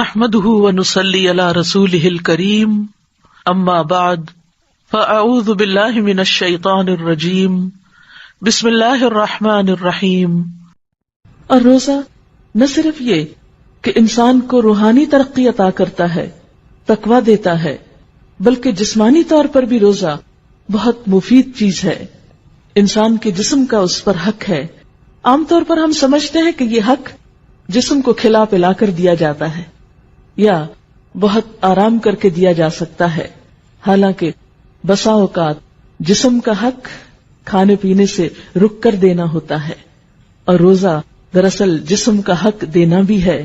نحمده ونصلي على رسوله الكريم اما بعد فاعوذ بالله من الشیطان الرجیم بسم اللہ الرحمن الرحیم۔ اور روزہ نہ صرف یہ کہ انسان کو روحانی ترقی عطا کرتا ہے، تقویٰ دیتا ہے، بلکہ جسمانی طور پر بھی روزہ بہت مفید چیز ہے۔ انسان کے جسم کا اس پر حق ہے۔ عام طور پر ہم سمجھتے ہیں کہ یہ حق جسم کو کھلا پلا کر دیا جاتا ہے یا بہت آرام کر کے دیا جا سکتا ہے، حالانکہ بسا اوقات جسم کا حق کھانے پینے سے رک کر دینا ہوتا ہے، اور روزہ دراصل جسم کا حق دینا بھی ہے۔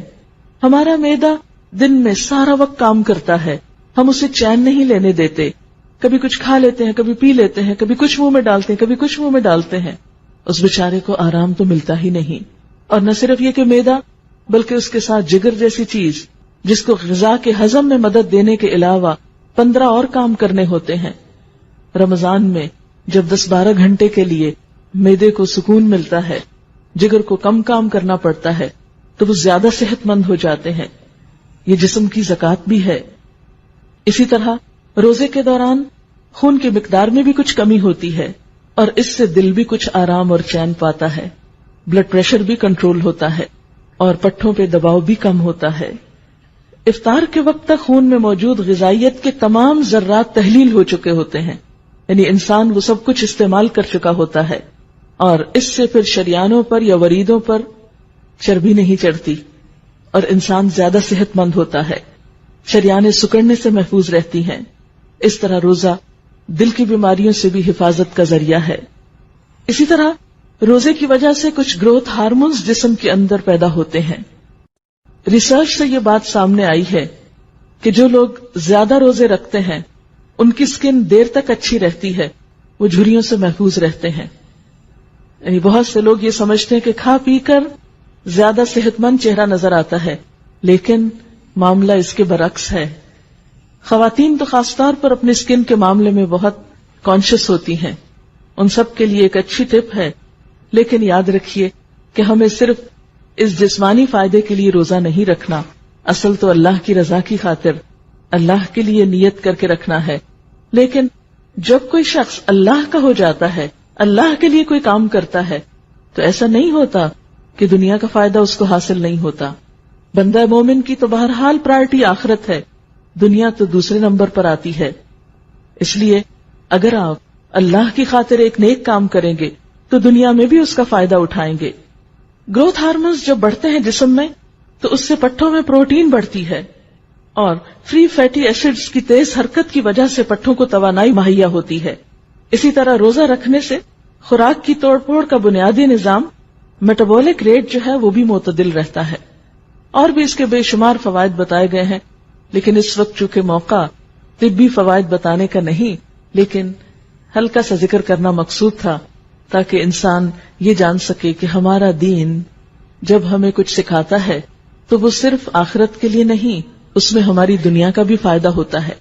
ہمارا معدہ دن میں سارا وقت کام کرتا ہے، ہم اسے چین نہیں لینے دیتے، کبھی کچھ کھا لیتے ہیں، کبھی پی لیتے ہیں، کبھی کچھ منہ میں ڈالتے ہیں، کبھی کچھ منہ میں ڈالتے ہیں، اس بیچارے کو آرام تو ملتا ہی نہیں۔ اور نہ صرف یہ کہ معدہ، بلکہ اس کے ساتھ جگر جیسی چیز جس کو غذا کے ہضم میں مدد دینے کے علاوہ 15 اور کام کرنے ہوتے ہیں۔ رمضان میں جب 10-12 گھنٹے کے لیے معدے کو سکون ملتا ہے، جگر کو کم کام کرنا پڑتا ہے، تو وہ زیادہ صحت مند ہو جاتے ہیں۔ یہ جسم کی زکوٰۃ بھی ہے۔ اسی طرح روزے کے دوران خون کی مقدار میں بھی کچھ کمی ہوتی ہے، اور اس سے دل بھی کچھ آرام اور چین پاتا ہے، بلڈ پریشر بھی کنٹرول ہوتا ہے، اور پٹھوں پہ دباؤ بھی کم ہوتا ہے۔ افطار کے وقت تک خون میں موجود غذائیت کے تمام ذرات تحلیل ہو چکے ہوتے ہیں، یعنی انسان وہ سب کچھ استعمال کر چکا ہوتا ہے، اور اس سے پھر شریانوں پر یا وریدوں پر چربی نہیں چڑھتی، اور انسان زیادہ صحت مند ہوتا ہے، شریانیں سکڑنے سے محفوظ رہتی ہیں۔ اس طرح روزہ دل کی بیماریوں سے بھی حفاظت کا ذریعہ ہے۔ اسی طرح روزے کی وجہ سے کچھ گروتھ ہارمونز جسم کے اندر پیدا ہوتے ہیں۔ ریسرچ سے یہ بات سامنے آئی ہے کہ جو لوگ زیادہ روزے رکھتے ہیں ان کی سکن دیر تک اچھی رہتی ہے، وہ جھریوں سے محفوظ رہتے ہیں۔ یعنی بہت سے لوگ یہ سمجھتے ہیں کہ کھا پی کر زیادہ صحت مند چہرہ نظر آتا ہے، لیکن معاملہ اس کے برعکس ہے۔ خواتین تو خاص طور پر اپنے سکن کے معاملے میں بہت کانشیس ہوتی ہیں، ان سب کے لیے ایک اچھی ٹپ ہے، لیکن یاد رکھیے کہ ہمیں صرف اس جسمانی فائدے کے لیے روزہ نہیں رکھنا، اصل تو اللہ کی رضا کی خاطر اللہ کے لیے نیت کر کے رکھنا ہے۔ لیکن جب کوئی شخص اللہ کا ہو جاتا ہے، اللہ کے لیے کوئی کام کرتا ہے، تو ایسا نہیں ہوتا کہ دنیا کا فائدہ اس کو حاصل نہیں ہوتا۔ بندہ مومن کی تو بہرحال پرائرٹی آخرت ہے، دنیا تو دوسرے نمبر پر آتی ہے۔ اس لیے اگر آپ اللہ کی خاطر ایک نیک کام کریں گے تو دنیا میں بھی اس کا فائدہ اٹھائیں گے۔ گروتھ ہارمونز جب بڑھتے ہیں جسم میں تو اس سے پٹھوں میں پروٹین بڑھتی ہے، اور فری فیٹی ایسڈز کی تیز حرکت کی وجہ سے پٹھوں کو توانائی مہیا ہوتی ہے۔ اسی طرح روزہ رکھنے سے خوراک کی توڑ پھوڑ کا بنیادی نظام میٹابولک ریٹ جو ہے وہ بھی معتدل رہتا ہے۔ اور بھی اس کے بے شمار فوائد بتائے گئے ہیں، لیکن اس وقت چونکہ موقع طبی فوائد بتانے کا نہیں، لیکن ہلکا سا ذکر کرنا مقصود تھا تاکہ انسان یہ جان سکے کہ ہمارا دین جب ہمیں کچھ سکھاتا ہے تو وہ صرف آخرت کے لیے نہیں، اس میں ہماری دنیا کا بھی فائدہ ہوتا ہے۔